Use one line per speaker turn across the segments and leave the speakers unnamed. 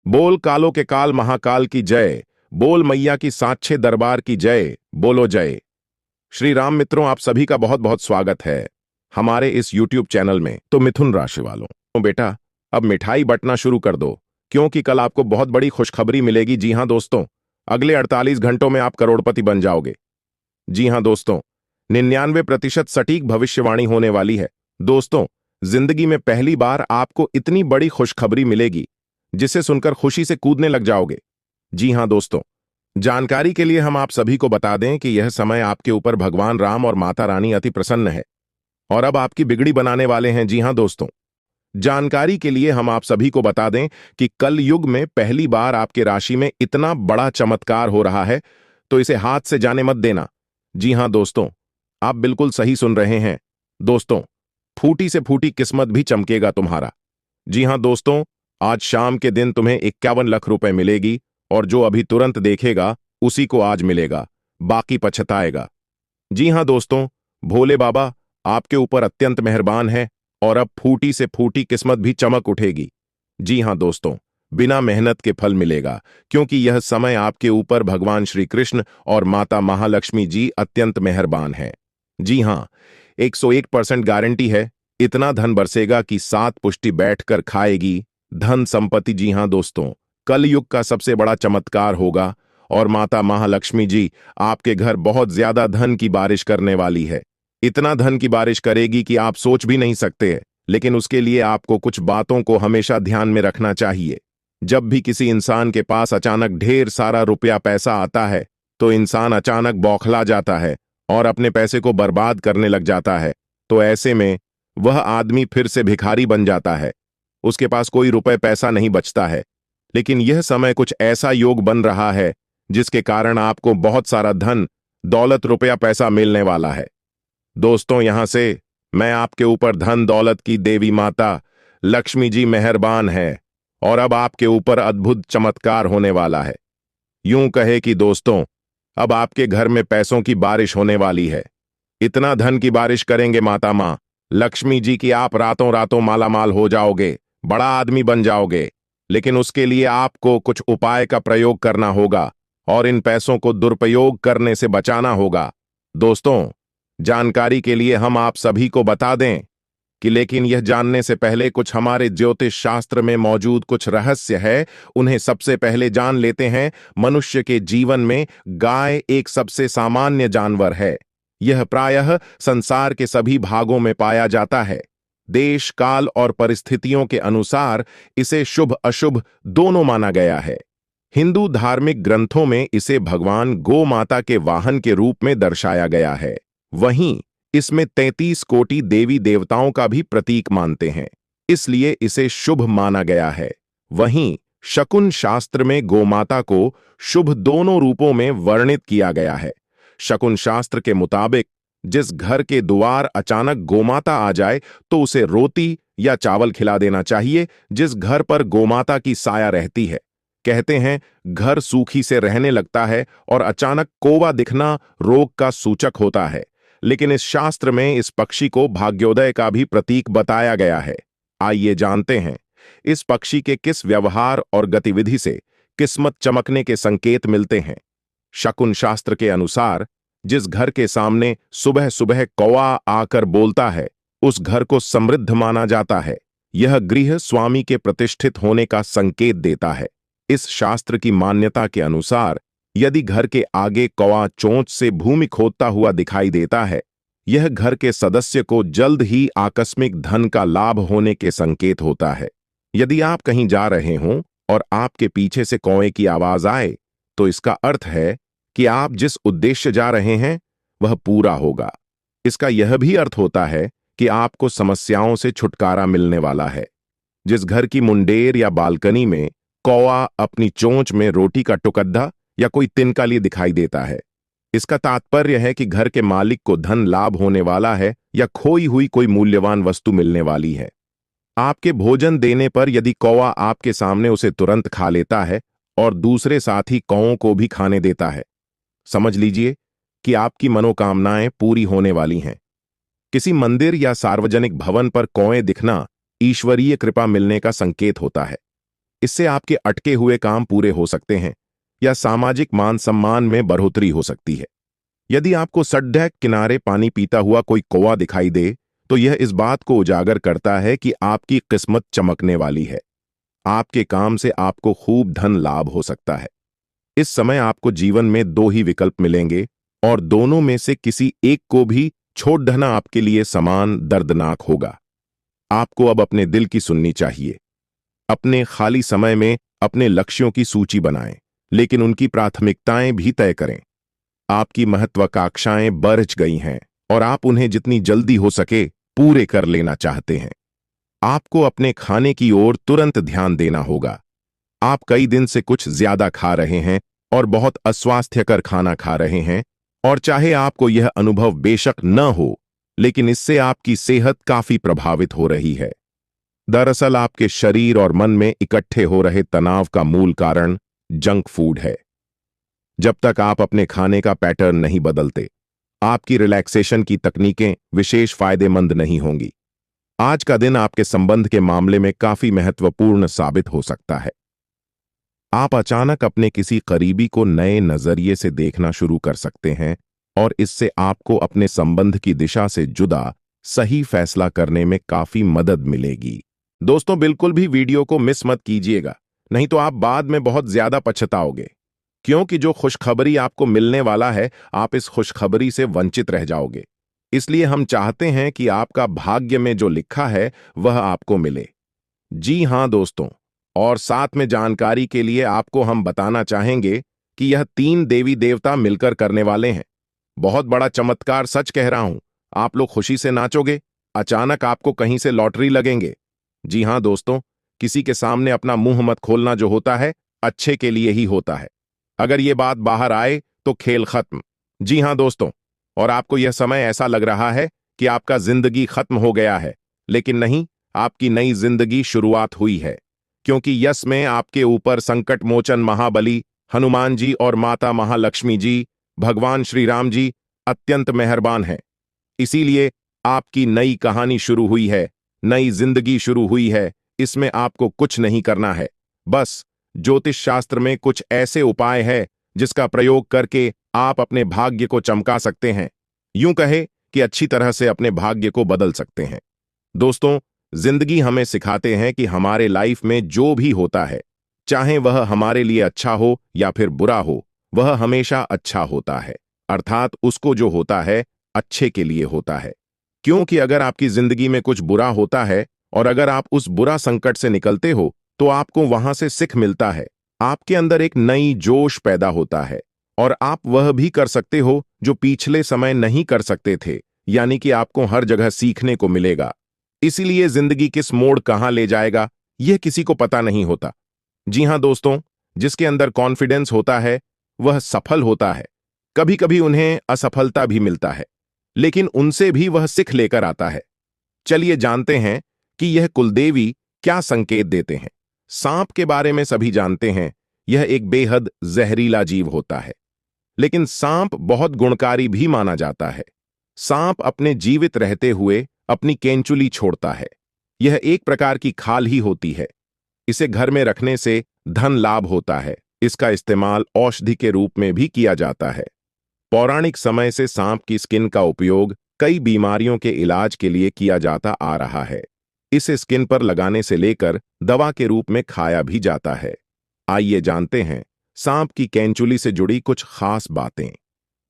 बोल कालो के काल महाकाल की जय। बोल मैया की सांचे दरबार की जय। बोलो जय श्री राम। मित्रों, आप सभी का बहुत बहुत स्वागत है हमारे इस YouTube चैनल में। तो मिथुन राशि वालों, तो बेटा अब मिठाई बंटना शुरू कर दो, क्योंकि कल आपको बहुत बड़ी खुशखबरी मिलेगी। जी हां दोस्तों, अगले 48 घंटों में आप करोड़पति बन जाओगे। जी हां दोस्तों, 99% सटीक भविष्यवाणी होने वाली है। दोस्तों, जिंदगी में पहली बार आपको इतनी बड़ी खुशखबरी मिलेगी जिसे सुनकर खुशी से कूदने लग जाओगे। जी हां दोस्तों, जानकारी के लिए हम आप सभी को बता दें कि यह समय आपके ऊपर भगवान राम और माता रानी अति प्रसन्न है और अब आपकी बिगड़ी बनाने वाले हैं। जी हां दोस्तों, जानकारी के लिए हम आप सभी को बता दें कि कल युग में पहली बार आपके राशि में इतना बड़ा चमत्कार हो रहा है, तो इसे हाथ से जाने मत देना। जी हां दोस्तों, आप बिल्कुल सही सुन रहे हैं। दोस्तों, फूटी से फूटी किस्मत भी चमकेगा तुम्हारा। जी हां दोस्तों, आज शाम के दिन तुम्हें 51 लाख रुपए मिलेगी और जो अभी तुरंत देखेगा उसी को आज मिलेगा, बाकी पछताएगा। जी हां दोस्तों, भोले बाबा आपके ऊपर अत्यंत मेहरबान है और अब फूटी से फूटी किस्मत भी चमक उठेगी। जी हां दोस्तों, बिना मेहनत के फल मिलेगा, क्योंकि यह समय आपके ऊपर भगवान श्री कृष्ण और माता महालक्ष्मी जी अत्यंत मेहरबान हैं। जी हां, 101% गारंटी है, इतना धन बरसेगा कि 7 पुष्टि बैठकर खाएगी धन संपत्ति। जी हां दोस्तों, कलयुग का सबसे बड़ा चमत्कार होगा और माता महालक्ष्मी जी आपके घर बहुत ज्यादा धन की बारिश करने वाली है। इतना धन की बारिश करेगी कि आप सोच भी नहीं सकते हैं। लेकिन उसके लिए आपको कुछ बातों को हमेशा ध्यान में रखना चाहिए। जब भी किसी इंसान के पास अचानक ढेर सारा रुपया पैसा आता है, तो इंसान अचानक बौखला जाता है और अपने पैसे को बर्बाद करने लग जाता है। तो ऐसे में वह आदमी फिर से भिखारी बन जाता है, उसके पास कोई रुपए पैसा नहीं बचता है। लेकिन यह समय कुछ ऐसा योग बन रहा है जिसके कारण आपको बहुत सारा धन दौलत रुपया पैसा मिलने वाला है। दोस्तों, यहां से मैं आपके ऊपर धन दौलत की देवी माता लक्ष्मी जी मेहरबान है और अब आपके ऊपर अद्भुत चमत्कार होने वाला है। यूं कहे कि दोस्तों, अब आपके घर में पैसों की बारिश होने वाली है। इतना धन की बारिश करेंगे माता मां लक्ष्मी जी की आप रातों रातों मालामाल हो जाओगे, बड़ा आदमी बन जाओगे। लेकिन उसके लिए आपको कुछ उपाय का प्रयोग करना होगा और इन पैसों को दुरुपयोग करने से बचाना होगा। दोस्तों, जानकारी के लिए हम आप सभी को बता दें कि लेकिन यह जानने से पहले कुछ हमारे ज्योतिष शास्त्र में मौजूद कुछ रहस्य है, उन्हें सबसे पहले जान लेते हैं। मनुष्य के जीवन में गाय एक सबसे सामान्य जानवर है। यह प्रायः संसार के सभी भागों में पाया जाता है। देश काल और परिस्थितियों के अनुसार इसे शुभ अशुभ दोनों माना गया है। हिंदू धार्मिक ग्रंथों में इसे भगवान गो माता के वाहन के रूप में दर्शाया गया है। वहीं इसमें 33 कोटि देवी देवताओं का भी प्रतीक मानते हैं, इसलिए इसे शुभ माना गया है। वहीं शकुन शास्त्र में गोमाता को शुभ दोनों रूपों में वर्णित किया गया है। शकुन शास्त्र के मुताबिक जिस घर के द्वार अचानक गोमाता आ जाए तो उसे रोटी या चावल खिला देना चाहिए। जिस घर पर गोमाता की साया रहती है, कहते हैं घर सूखी से रहने लगता है और अचानक कौवा दिखना रोग का सूचक होता है। लेकिन इस शास्त्र में इस पक्षी को भाग्योदय का भी प्रतीक बताया गया है। आइए जानते हैं इस पक्षी के किस व्यवहार और गतिविधि से किस्मत चमकने के संकेत मिलते हैं। शकुन शास्त्र के अनुसार जिस घर के सामने सुबह सुबह कौवा आकर बोलता है, उस घर को समृद्ध माना जाता है। यह गृह स्वामी के प्रतिष्ठित होने का संकेत देता है। इस शास्त्र की मान्यता के अनुसार यदि घर के आगे कौवा चोंच से भूमि खोदता हुआ दिखाई देता है, यह घर के सदस्य को जल्द ही आकस्मिक धन का लाभ होने के संकेत होता है। यदि आप कहीं जा रहे हों और आपके पीछे से कौवे की आवाज आए, तो इसका अर्थ है कि आप जिस उद्देश्य जा रहे हैं वह पूरा होगा। इसका यह भी अर्थ होता है कि आपको समस्याओं से छुटकारा मिलने वाला है। जिस घर की मुंडेर या बालकनी में कौवा अपनी चोंच में रोटी का टुकड़ा या कोई तिनका लिए दिखाई देता है, इसका तात्पर्य है कि घर के मालिक को धन लाभ होने वाला है या खोई हुई कोई मूल्यवान वस्तु मिलने वाली है। आपके भोजन देने पर यदि कौवा आपके सामने उसे तुरंत खा लेता है और दूसरे साथी कौवों को भी खाने देता है, समझ लीजिए कि आपकी मनोकामनाएं पूरी होने वाली हैं। किसी मंदिर या सार्वजनिक भवन पर कौवे दिखना ईश्वरीय कृपा मिलने का संकेत होता है। इससे आपके अटके हुए काम पूरे हो सकते हैं या सामाजिक मान सम्मान में बढ़ोतरी हो सकती है। यदि आपको सड़क किनारे पानी पीता हुआ कोई कौवा दिखाई दे, तो यह इस बात को उजागर करता है कि आपकी किस्मत चमकने वाली है। आपके काम से आपको खूब धन लाभ हो सकता है। इस समय आपको जीवन में दो ही विकल्प मिलेंगे और दोनों में से किसी एक को भी छोड़ देना आपके लिए समान दर्दनाक होगा। आपको अब अपने दिल की सुननी चाहिए। अपने खाली समय में अपने लक्ष्यों की सूची बनाएं, लेकिन उनकी प्राथमिकताएं भी तय करें। आपकी महत्वाकांक्षाएं बढ़ गई हैं और आप उन्हें जितनी जल्दी हो सके पूरे कर लेना चाहते हैं। आपको अपने खाने की ओर तुरंत ध्यान देना होगा। आप कई दिन से कुछ ज्यादा खा रहे हैं और बहुत अस्वास्थ्यकर खाना खा रहे हैं, और चाहे आपको यह अनुभव बेशक न हो, लेकिन इससे आपकी सेहत काफी प्रभावित हो रही है। दरअसल आपके शरीर और मन में इकट्ठे हो रहे तनाव का मूल कारण जंक फूड है। जब तक आप अपने खाने का पैटर्न नहीं बदलते, आपकी रिलैक्सेशन की तकनीकें विशेष फायदेमंद नहीं होंगी। आज का दिन आपके संबंध के मामले में काफी महत्वपूर्ण साबित हो सकता है। आप अचानक अपने किसी करीबी को नए नजरिए से देखना शुरू कर सकते हैं और इससे आपको अपने संबंध की दिशा से जुदा सही फैसला करने में काफी मदद मिलेगी। दोस्तों, बिल्कुल भी वीडियो को मिस मत कीजिएगा, नहीं तो आप बाद में बहुत ज्यादा पछताओगे। क्योंकि जो खुशखबरी आपको मिलने वाला है, आप इस खुशखबरी से वंचित रह जाओगे। इसलिए हम चाहते हैं कि आपका भाग्य में जो लिखा है वह आपको मिले। जी हां दोस्तों, और साथ में जानकारी के लिए आपको हम बताना चाहेंगे कि यह 3 देवी देवता मिलकर करने वाले हैं। बहुत बड़ा चमत्कार, सच कह रहा हूं। आप लोग खुशी से नाचोगे। अचानक आपको कहीं से लॉटरी लगेंगे। जी हां दोस्तों, किसी के सामने अपना मुंह मत खोलना जो होता है, अच्छे के लिए ही होता है। अगर ये बात बाहर आए तो खेल खत्म। जी हां दोस्तों, और आपको यह समय ऐसा लग रहा है कि आपका जिंदगी खत्म हो गया है, लेकिन नहीं, आपकी नई जिंदगी शुरुआत हुई है। क्योंकि यस में आपके ऊपर संकट मोचन महाबली हनुमान जी और माता महालक्ष्मी जी, भगवान श्री राम जी अत्यंत मेहरबान हैं। इसीलिए आपकी नई कहानी शुरू हुई है, नई जिंदगी शुरू हुई है। इसमें आपको कुछ नहीं करना है। बस ज्योतिष शास्त्र में कुछ ऐसे उपाय है जिसका प्रयोग करके आप अपने भाग्य को चमका सकते हैं। यूं कहे कि अच्छी तरह से अपने भाग्य को बदल सकते हैं। दोस्तों, जिंदगी हमें सिखाते हैं कि हमारे लाइफ में जो भी होता है, चाहे वह हमारे लिए अच्छा हो या फिर बुरा हो, वह हमेशा अच्छा होता है। अर्थात उसको जो होता है अच्छे के लिए होता है। क्योंकि अगर आपकी जिंदगी में कुछ बुरा होता है और अगर आप उस बुरा संकट से निकलते हो, तो आपको वहां से सीख मिलता है। आपके अंदर एक नई जोश पैदा होता है और आप वह भी कर सकते हो जो पिछले समय नहीं कर सकते थे। यानी कि आपको हर जगह सीखने को मिलेगा। इसीलिए जिंदगी किस मोड़ कहां ले जाएगा, यह किसी को पता नहीं होता। जी हां दोस्तों, जिसके अंदर कॉन्फिडेंस होता है वह सफल होता है। कभी कभी उन्हें असफलता भी मिलता है, लेकिन उनसे भी वह सीख लेकर आता है। चलिए जानते हैं कि यह कुलदेवी क्या संकेत देते हैं। सांप के बारे में सभी जानते हैं, यह एक बेहद जहरीला जीव होता है, लेकिन सांप बहुत गुणकारी भी माना जाता है। सांप अपने जीवित रहते हुए अपनी केंचुली छोड़ता है। यह एक प्रकार की खाल ही होती है। इसे घर में रखने से धन लाभ होता है। इसका इस्तेमाल औषधि के रूप में भी किया जाता है। पौराणिक समय से सांप की स्किन का उपयोग कई बीमारियों के इलाज के लिए किया जाता आ रहा है। इसे स्किन पर लगाने से लेकर दवा के रूप में खाया भी जाता है। आइए जानते हैं सांप की केंचुली से जुड़ी कुछ खास बातें।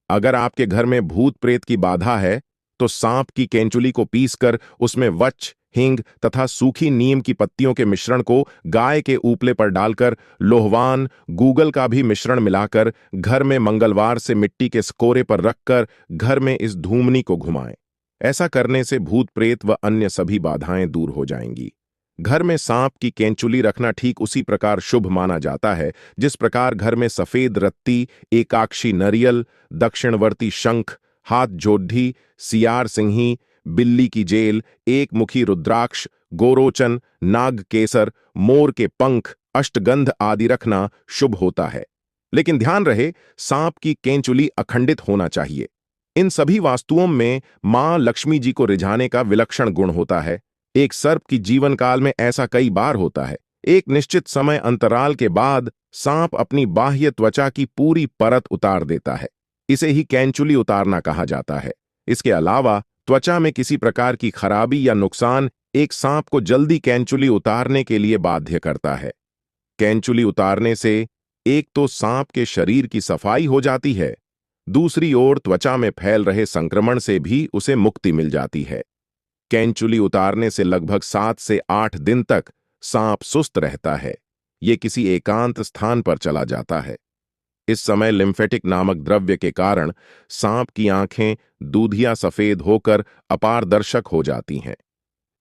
अगर आपके घर में भूत प्रेत की बाधा है, तो सांप की केंचुली को पीसकर उसमें वच, हींग तथा सूखी नीम की पत्तियों के मिश्रण को गाय के उपले पर डालकर लोहवान, गूगल का भी मिश्रण मिलाकर घर में मंगलवार से मिट्टी के स्कोरे पर रखकर घर में इस धूमनी को घुमाएं। ऐसा करने से भूत प्रेत व अन्य सभी बाधाएं दूर हो जाएंगी। घर में सांप की केंचुली रखना ठीक उसी प्रकार शुभ माना जाता है जिस प्रकार घर में सफेद रत्ती, एकाक्षी नरियल, दक्षिणवर्ती शंख, हाथ जोड्ढी, सियार सिंही, बिल्ली की जेल, एक मुखी रुद्राक्ष, गोरोचन, नाग केसर, मोर के पंख, अष्टगंध आदि रखना शुभ होता है। लेकिन ध्यान रहे, सांप की केंचुली अखंडित होना चाहिए। इन सभी वास्तुओं में मां लक्ष्मी जी को रिझाने का विलक्षण गुण होता है। एक सर्प की जीवन काल में ऐसा कई बार होता है एक निश्चित समय अंतराल के बाद सांप अपनी बाह्य त्वचा की पूरी परत उतार देता है। इसे ही कैंचुली उतारना कहा जाता है। इसके अलावा त्वचा में किसी प्रकार की खराबी या नुकसान एक सांप को जल्दी कैंचुली उतारने के लिए बाध्य करता है। कैंचुली उतारने से एक तो सांप के शरीर की सफाई हो जाती है, दूसरी ओर त्वचा में फैल रहे संक्रमण से भी उसे मुक्ति मिल जाती है। कैंचुली उतारने से लगभग 7 से 8 दिन तक सांप सुस्त रहता है। ये किसी एकांत स्थान पर चला जाता है। इस समय लिम्फेटिक नामक द्रव्य के कारण सांप की आंखें दूधिया सफेद होकर अपारदर्शक हो जाती हैं।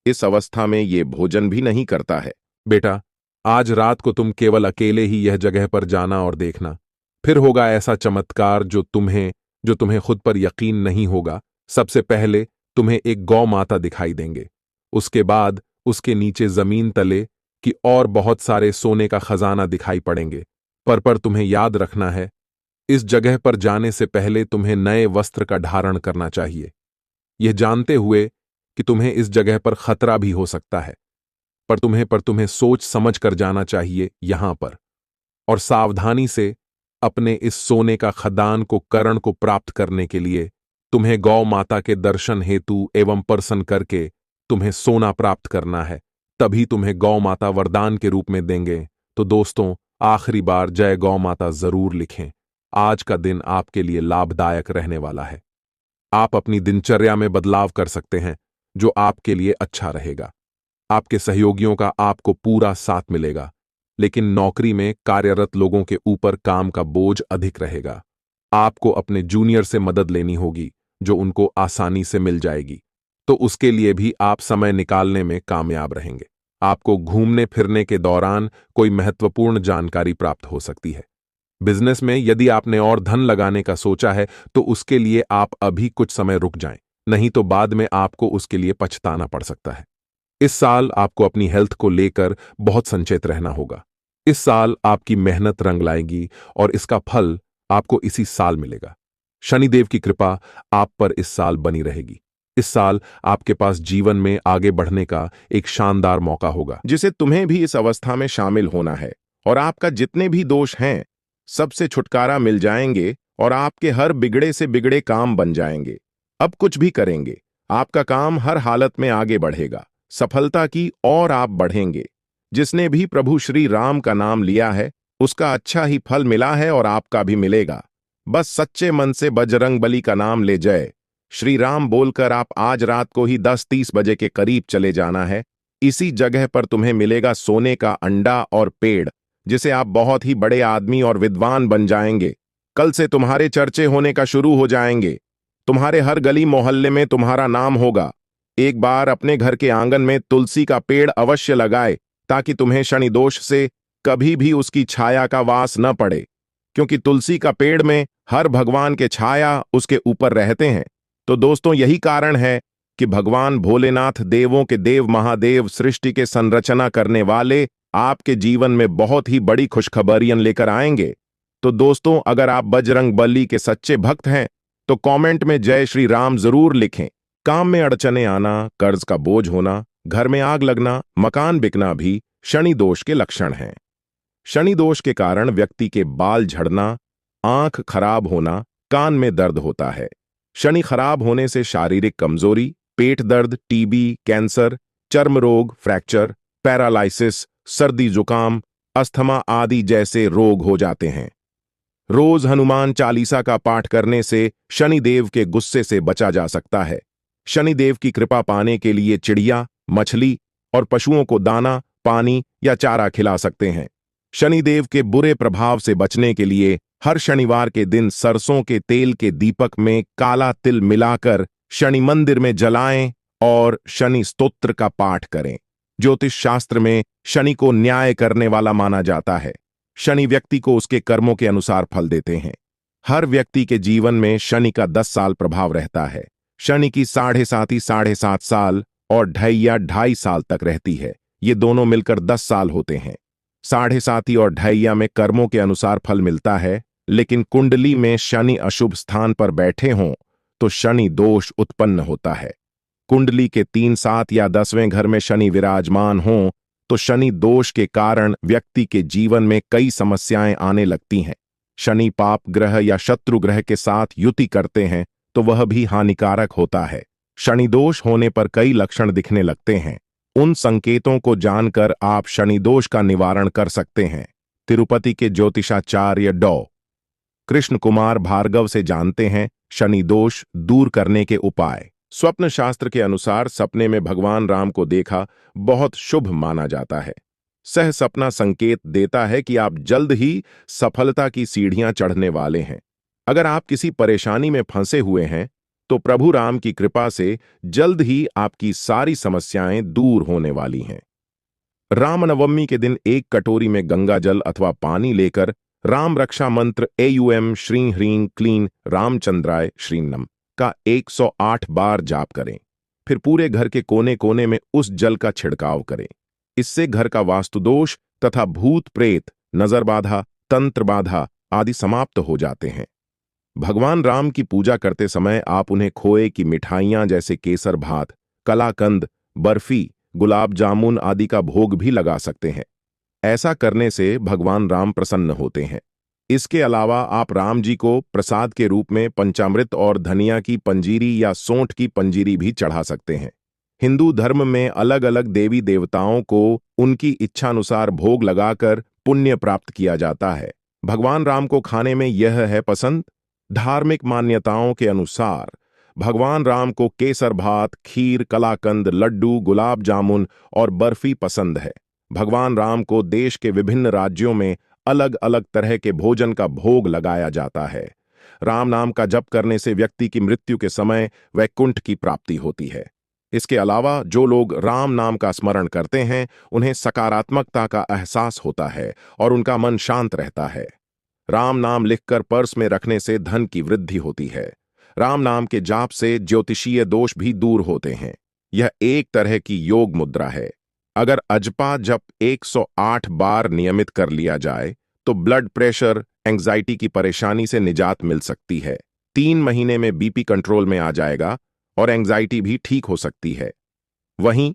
इस अवस्था में ये भोजन भी नहीं करता है।
बेटा, आज रात को तुम केवल अकेले ही यह जगह पर जाना और देखना। फिर होगा ऐसा चमत्कार जो तुम्हें खुद पर यकीन नहीं होगा। सबसे पहले तुम्हें एक गौ माता दिखाई देंगे। उसके बाद उसके नीचे जमीन तले की और बहुत सारे सोने का खजाना दिखाई पड़ेंगे। पर तुम्हें याद रखना है, इस जगह पर जाने से पहले तुम्हें नए वस्त्र का धारण करना चाहिए, यह जानते हुए कि तुम्हें इस जगह पर खतरा भी हो सकता है। पर तुम्हें सोच समझ कर जाना चाहिए यहां पर, और सावधानी से अपने इस सोने का खदान को करण को प्राप्त करने के लिए तुम्हें गौ माता के दर्शन हेतु एवं प्रसन्न करके तुम्हें सोना प्राप्त करना है। तभी तुम्हें गौ माता वरदान के रूप में देंगे। तो दोस्तों, आखिरी बार जय गौ माता जरूर लिखें। आज का दिन आपके लिए लाभदायक रहने वाला है। आप अपनी दिनचर्या में बदलाव कर सकते हैं जो आपके लिए अच्छा रहेगा। आपके सहयोगियों का आपको पूरा साथ मिलेगा, लेकिन नौकरी में कार्यरत लोगों के ऊपर काम का बोझ अधिक रहेगा। आपको अपने जूनियर से मदद लेनी होगी जो उनको आसानी से मिल जाएगी, तो उसके लिए भी आप समय निकालने में कामयाब रहेंगे। आपको घूमने फिरने के दौरान कोई महत्वपूर्ण जानकारी प्राप्त हो सकती है। बिजनेस में यदि आपने और धन लगाने का सोचा है तो उसके लिए आप अभी कुछ समय रुक जाएं, नहीं तो बाद में आपको उसके लिए पछताना पड़ सकता है। इस साल आपको अपनी हेल्थ को लेकर बहुत संचेत रहना होगा। इस साल आपकी मेहनत रंग लाएगी और इसका फल आपको इसी साल मिलेगा। शनिदेव की कृपा आप पर इस साल बनी रहेगी। इस साल आपके पास जीवन में आगे बढ़ने का एक शानदार मौका होगा,
जिसे तुम्हें भी इस अवस्था में शामिल होना है, और आपका जितने भी दोष हैं सबसे छुटकारा मिल जाएंगे और आपके हर बिगड़े से बिगड़े काम बन जाएंगे। अब कुछ भी करेंगे, आपका काम हर हालत में आगे बढ़ेगा, सफलता की और आप बढ़ेंगे। जिसने भी प्रभु श्री राम का नाम लिया है उसका अच्छा ही फल मिला है और आपका भी मिलेगा। बस सच्चे मन से बजरंगबली का नाम ले जय श्री राम बोलकर आप आज रात को ही 10:30 बजे के करीब चले जाना है। इसी जगह पर तुम्हें मिलेगा सोने का अंडा और पेड़, जिसे आप बहुत ही बड़े आदमी और विद्वान बन जाएंगे। कल से तुम्हारे चर्चे होने का शुरू हो जाएंगे। तुम्हारे हर गली मोहल्ले में तुम्हारा नाम होगा। एक बार अपने घर के आंगन में तुलसी का पेड़ अवश्य लगाए, ताकि तुम्हें शनि दोष से कभी भी उसकी छाया का वास न पड़े, क्योंकि तुलसी का पेड़ में हर भगवान के छाया उसके ऊपर रहते हैं। तो दोस्तों, यही कारण है कि भगवान भोलेनाथ, देवों के देव महादेव, सृष्टि के संरचना करने वाले आपके जीवन में बहुत ही बड़ी खुशखबरियां लेकर आएंगे। तो दोस्तों, अगर आप बजरंगबली के सच्चे भक्त हैं तो कमेंट में जय श्री राम जरूर लिखें। काम में अड़चने आना, कर्ज का बोझ होना, घर में आग लगना, मकान बिकना भी शनि दोष के लक्षण हैं। शनि दोष के कारण व्यक्ति के बाल झड़ना, आंख खराब होना, कान में दर्द होता है। शनि खराब होने से शारीरिक कमजोरी, पेट दर्द, टीबी, कैंसर, चर्म रोग, फ्रैक्चर, पैरालाइसिस, सर्दी जुकाम, अस्थमा आदि जैसे रोग हो जाते हैं। रोज हनुमान चालीसा का पाठ करने से शनिदेव के गुस्से से बचा जा सकता है। शनिदेव की कृपा पाने के लिए चिड़िया, मछली और पशुओं को दाना, पानी या चारा खिला सकते हैं। शनिदेव के बुरे प्रभाव से बचने के लिए हर शनिवार के दिन सरसों के तेल के दीपक में काला तिल मिलाकर शनि मंदिर में जलाएं और शनि स्तोत्र का पाठ करें। ज्योतिष शास्त्र में शनि को न्याय करने वाला माना जाता है। शनि व्यक्ति को उसके कर्मों के अनुसार फल देते हैं। हर व्यक्ति के जीवन में शनि का 10 साल प्रभाव रहता है। शनि की 7.5 साल और 2.5 साल तक रहती है। ये दोनों मिलकर 10 साल होते हैं। 7.5 और 2.5 में कर्मों के अनुसार फल मिलता है, लेकिन कुंडली में शनि अशुभ स्थान पर बैठे हों तो शनि दोष उत्पन्न होता है। कुंडली के 3, 7 या 10वें घर में शनि विराजमान हों तो शनि दोष के कारण व्यक्ति के जीवन में कई समस्याएं आने लगती हैं। शनि पाप ग्रह या शत्रु ग्रह के साथ युति करते हैं तो वह भी हानिकारक होता है। शनि दोष होने पर कई लक्षण दिखने लगते हैं। उन संकेतों को जानकर आप शनि दोष का निवारण कर सकते हैं। तिरुपति के ज्योतिषाचार्य डॉ. कृष्ण कुमार भार्गव से जानते हैं शनि दोष दूर करने के उपाय। स्वप्न शास्त्र के अनुसार सपने में भगवान राम को देखा बहुत शुभ माना जाता है। सह सपना संकेत देता है कि आप जल्द ही सफलता की सीढ़ियां चढ़ने वाले हैं। अगर आप किसी परेशानी में फंसे हुए हैं तो प्रभु राम की कृपा से जल्द ही आपकी सारी समस्याएं दूर होने वाली हैं। रामनवमी के दिन एक कटोरी में गंगा जल अथवा पानी लेकर राम रक्षा मंत्र एयूएम श्री ह्रीं क्लीं रामचंद्राय श्रीनम का 108 बार जाप करें। फिर पूरे घर के कोने कोने में उस जल का छिड़काव करें। इससे घर का वास्तुदोष तथा भूत प्रेत, नजर बाधा, तंत्र बाधा आदि समाप्त हो जाते हैं। भगवान राम की पूजा करते समय आप उन्हें खोए की मिठाइयां जैसे केसर भात, कलाकंद, बर्फी, गुलाब जामुन आदि का भोग भी लगा सकते हैं। ऐसा करने से भगवान राम प्रसन्न होते हैं। इसके अलावा आप राम जी को प्रसाद के रूप में पंचामृत और धनिया की पंजीरी या सोंठ की पंजीरी भी चढ़ा सकते हैं। हिंदू धर्म में अलग अलग देवी देवताओं को उनकी इच्छानुसार भोग लगाकर पुण्य प्राप्त किया जाता है। भगवान राम को खाने में यह है पसंद। धार्मिक मान्यताओं के अनुसार भगवान राम को केसर भात, खीर, कलाकंद, लड्डू, गुलाब जामुन और बर्फी पसंद है। भगवान राम को देश के विभिन्न राज्यों में अलग अलग तरह के भोजन का भोग लगाया जाता है। राम नाम का जप करने से व्यक्ति की मृत्यु के समय वैकुंठ की प्राप्ति होती है। इसके अलावा जो लोग राम नाम का स्मरण करते हैं उन्हें सकारात्मकता का एहसास होता है और उनका मन शांत रहता है। राम नाम लिखकर पर्स में रखने से धन की वृद्धि होती है। राम नाम के जाप से ज्योतिषीय दोष भी दूर होते हैं। यह एक तरह की योग मुद्रा है। अगर अजपा जप 108 बार नियमित कर लिया जाए तो ब्लड प्रेशर, एंग्जाइटी की परेशानी से निजात मिल सकती है। 3 महीने में बीपी कंट्रोल में आ जाएगा और एंग्जाइटी भी ठीक हो सकती है। वहीं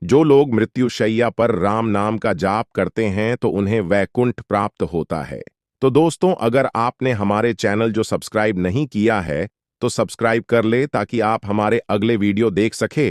जो लोग मृत्युशैया पर राम नाम का जाप करते हैं तो उन्हें वैकुंठ प्राप्त होता है। तो दोस्तों, अगर आपने हमारे चैनल जो सब्सक्राइब नहीं किया है तो सब्सक्राइब कर ले ताकि आप हमारे अगले वीडियो देख सके।